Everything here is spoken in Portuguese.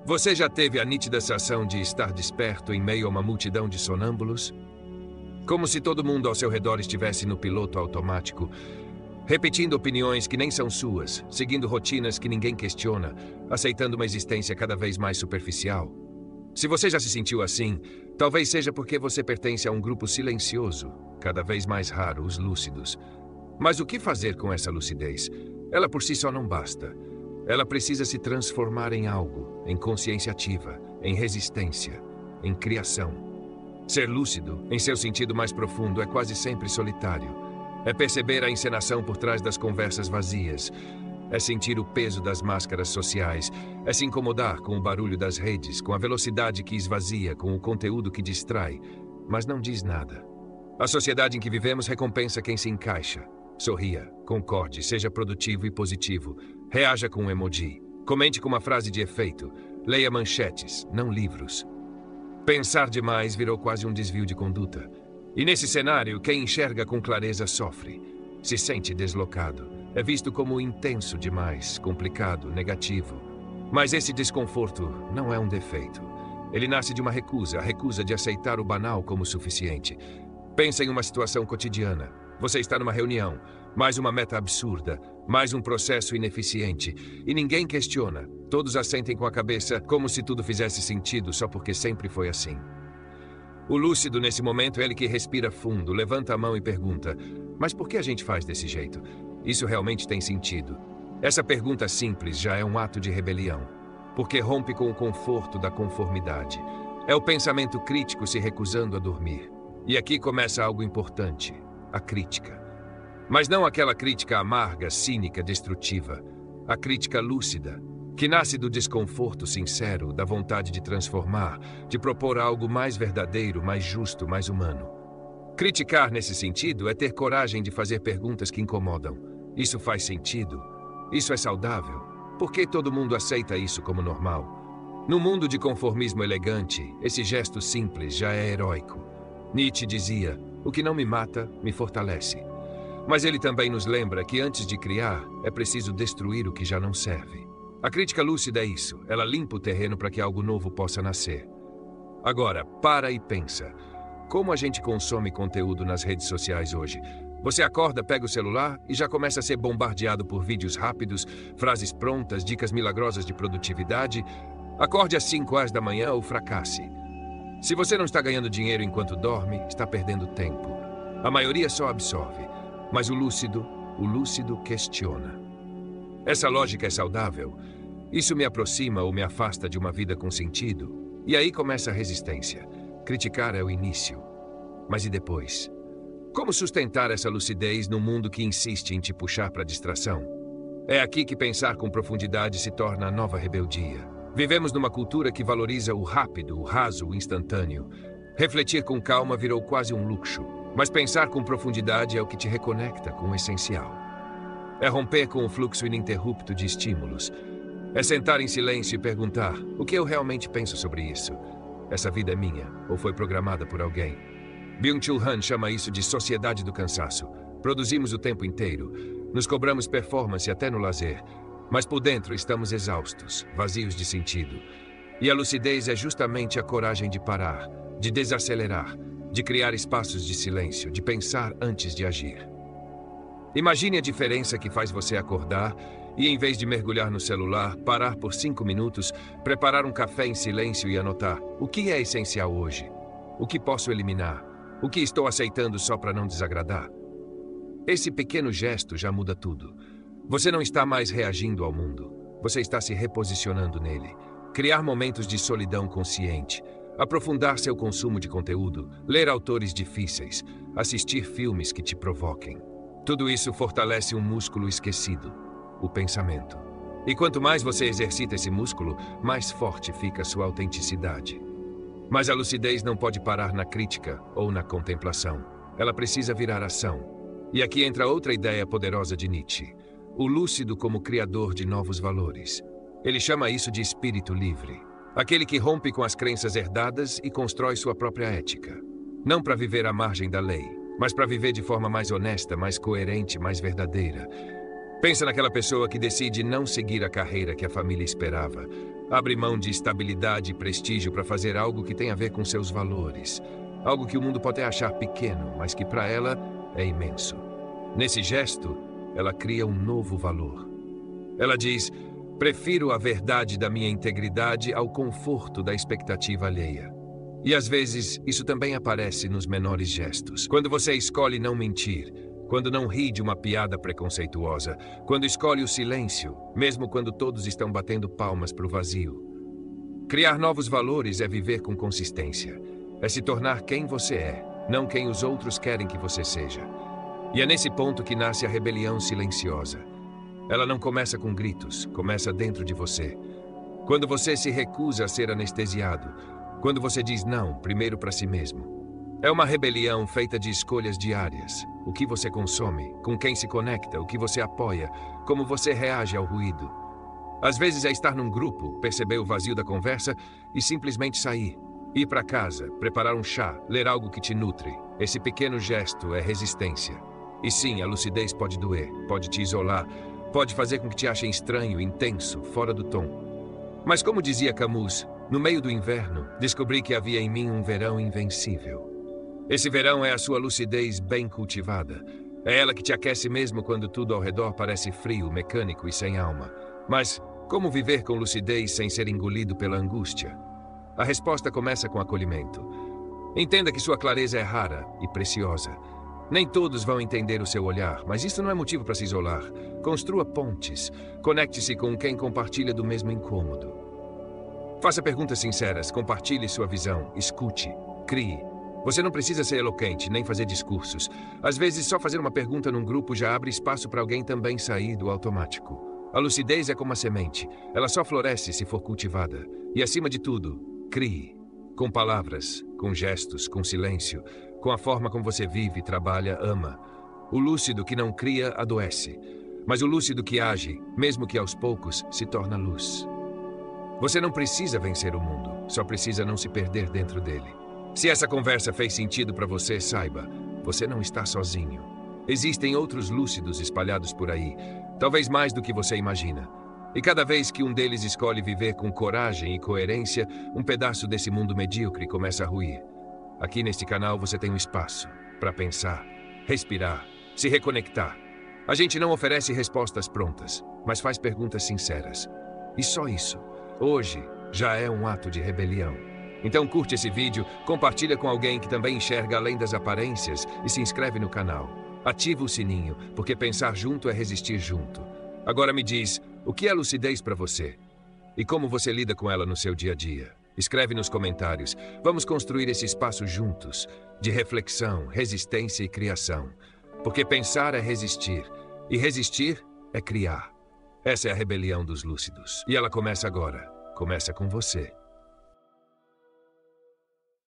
Você já teve a nítida sensação de estar desperto em meio a uma multidão de sonâmbulos? Como se todo mundo ao seu redor estivesse no piloto automático, repetindo opiniões que nem são suas, seguindo rotinas que ninguém questiona, aceitando uma existência cada vez mais superficial. Se você já se sentiu assim, talvez seja porque você pertence a um grupo silencioso, cada vez mais raro, os lúcidos. Mas o que fazer com essa lucidez? Ela por si só não basta. Ela precisa se transformar em algo, em consciência ativa, em resistência, em criação. Ser lúcido, em seu sentido mais profundo, é quase sempre solitário. É perceber a encenação por trás das conversas vazias. É sentir o peso das máscaras sociais. É se incomodar com o barulho das redes, com a velocidade que esvazia, com o conteúdo que distrai, mas não diz nada. A sociedade em que vivemos recompensa quem se encaixa. Sorria, concorde, seja produtivo e positivo. Reaja com um emoji. Comente com uma frase de efeito. Leia manchetes, não livros. Pensar demais virou quase um desvio de conduta. E nesse cenário, quem enxerga com clareza sofre. Se sente deslocado. É visto como intenso demais, complicado, negativo. Mas esse desconforto não é um defeito. Ele nasce de uma recusa, a recusa de aceitar o banal como suficiente. Pensa em uma situação cotidiana. Você está numa reunião, mais uma meta absurda, mais um processo ineficiente, e ninguém questiona. Todos assentem com a cabeça como se tudo fizesse sentido só porque sempre foi assim. O lúcido nesse momento é ele que respira fundo, levanta a mão e pergunta: mas por que a gente faz desse jeito? Isso realmente tem sentido? Essa pergunta simples já é um ato de rebelião, porque rompe com o conforto da conformidade. É o pensamento crítico se recusando a dormir. E aqui começa algo importante: a crítica. Mas não aquela crítica amarga, cínica, destrutiva. A crítica lúcida, que nasce do desconforto sincero, da vontade de transformar, de propor algo mais verdadeiro, mais justo, mais humano. Criticar nesse sentido é ter coragem de fazer perguntas que incomodam. Isso faz sentido? Isso é saudável? Por que todo mundo aceita isso como normal? No mundo de conformismo elegante, esse gesto simples já é heróico. Nietzsche dizia: o que não me mata, me fortalece. Mas ele também nos lembra que antes de criar, é preciso destruir o que já não serve. A crítica lúcida é isso. Ela limpa o terreno para que algo novo possa nascer. Agora, para e pensa. Como a gente consome conteúdo nas redes sociais hoje? Você acorda, pega o celular e já começa a ser bombardeado por vídeos rápidos, frases prontas, dicas milagrosas de produtividade. Acorde às 5 horas da manhã ou fracasse. Se você não está ganhando dinheiro enquanto dorme, está perdendo tempo. A maioria só absorve, mas o lúcido questiona. Essa lógica é saudável. Isso me aproxima ou me afasta de uma vida com sentido. E aí começa a resistência. Criticar é o início. Mas e depois? Como sustentar essa lucidez num mundo que insiste em te puxar para a distração? É aqui que pensar com profundidade se torna a nova rebeldia. Vivemos numa cultura que valoriza o rápido, o raso, o instantâneo. Refletir com calma virou quase um luxo. Mas pensar com profundidade é o que te reconecta com o essencial. É romper com o fluxo ininterrupto de estímulos. É sentar em silêncio e perguntar: o que eu realmente penso sobre isso? Essa vida é minha, ou foi programada por alguém? Byung-Chul Han chama isso de sociedade do cansaço. Produzimos o tempo inteiro. Nos cobramos performance até no lazer. Mas por dentro estamos exaustos, vazios de sentido. E a lucidez é justamente a coragem de parar, de desacelerar, de criar espaços de silêncio, de pensar antes de agir. Imagine a diferença que faz você acordar e, em vez de mergulhar no celular, parar por 5 minutos, preparar um café em silêncio e anotar: o que é essencial hoje? O que posso eliminar? O que estou aceitando só para não desagradar? Esse pequeno gesto já muda tudo. Você não está mais reagindo ao mundo. Você está se reposicionando nele. Criar momentos de solidão consciente. Aprofundar seu consumo de conteúdo. Ler autores difíceis. Assistir filmes que te provoquem. Tudo isso fortalece um músculo esquecido: o pensamento. E quanto mais você exercita esse músculo, mais forte fica sua autenticidade. Mas a lucidez não pode parar na crítica ou na contemplação. Ela precisa virar ação. E aqui entra outra ideia poderosa de Nietzsche: o lúcido como criador de novos valores. Ele chama isso de espírito livre. Aquele que rompe com as crenças herdadas e constrói sua própria ética. Não para viver à margem da lei, mas para viver de forma mais honesta, mais coerente, mais verdadeira. Pensa naquela pessoa que decide não seguir a carreira que a família esperava. Abre mão de estabilidade e prestígio para fazer algo que tem a ver com seus valores. Algo que o mundo pode achar pequeno, mas que para ela é imenso. Nesse gesto, ela cria um novo valor. Ela diz: prefiro a verdade da minha integridade ao conforto da expectativa alheia. E às vezes, isso também aparece nos menores gestos. Quando você escolhe não mentir, quando não ri de uma piada preconceituosa, quando escolhe o silêncio, mesmo quando todos estão batendo palmas para o vazio. Criar novos valores é viver com consistência. É se tornar quem você é, não quem os outros querem que você seja. E é nesse ponto que nasce a rebelião silenciosa. Ela não começa com gritos, começa dentro de você. Quando você se recusa a ser anestesiado, quando você diz não, primeiro para si mesmo. É uma rebelião feita de escolhas diárias. O que você consome, com quem se conecta, o que você apoia, como você reage ao ruído. Às vezes é estar num grupo, perceber o vazio da conversa e simplesmente sair. Ir para casa, preparar um chá, ler algo que te nutre. Esse pequeno gesto é resistência. E sim, a lucidez pode doer, pode te isolar, pode fazer com que te achem estranho, intenso, fora do tom. Mas como dizia Camus, no meio do inverno, descobri que havia em mim um verão invencível. Esse verão é a sua lucidez bem cultivada. É ela que te aquece mesmo quando tudo ao redor parece frio, mecânico e sem alma. Mas como viver com lucidez sem ser engolido pela angústia? A resposta começa com acolhimento. Entenda que sua clareza é rara e preciosa. Nem todos vão entender o seu olhar, mas isso não é motivo para se isolar. Construa pontes. Conecte-se com quem compartilha do mesmo incômodo. Faça perguntas sinceras, compartilhe sua visão, escute, crie. Você não precisa ser eloquente, nem fazer discursos. Às vezes, só fazer uma pergunta num grupo já abre espaço para alguém também sair do automático. A lucidez é como a semente. Ela só floresce se for cultivada. E, acima de tudo, crie. Com palavras, com gestos, com silêncio, com a forma como você vive, trabalha, ama. O lúcido que não cria, adoece. Mas o lúcido que age, mesmo que aos poucos, se torna luz. Você não precisa vencer o mundo, só precisa não se perder dentro dele. Se essa conversa fez sentido para você, saiba, você não está sozinho. Existem outros lúcidos espalhados por aí, talvez mais do que você imagina. E cada vez que um deles escolhe viver com coragem e coerência, um pedaço desse mundo medíocre começa a ruir. Aqui neste canal você tem um espaço para pensar, respirar, se reconectar. A gente não oferece respostas prontas, mas faz perguntas sinceras. E só isso, hoje, já é um ato de rebelião. Então curte esse vídeo, compartilha com alguém que também enxerga além das aparências e se inscreve no canal. Ativa o sininho, porque pensar junto é resistir junto. Agora me diz, o que é lucidez para você? E como você lida com ela no seu dia a dia? Escreve nos comentários. Vamos construir esse espaço juntos, de reflexão, resistência e criação. Porque pensar é resistir, e resistir é criar. Essa é a rebelião dos lúcidos. E ela começa agora. Começa com você.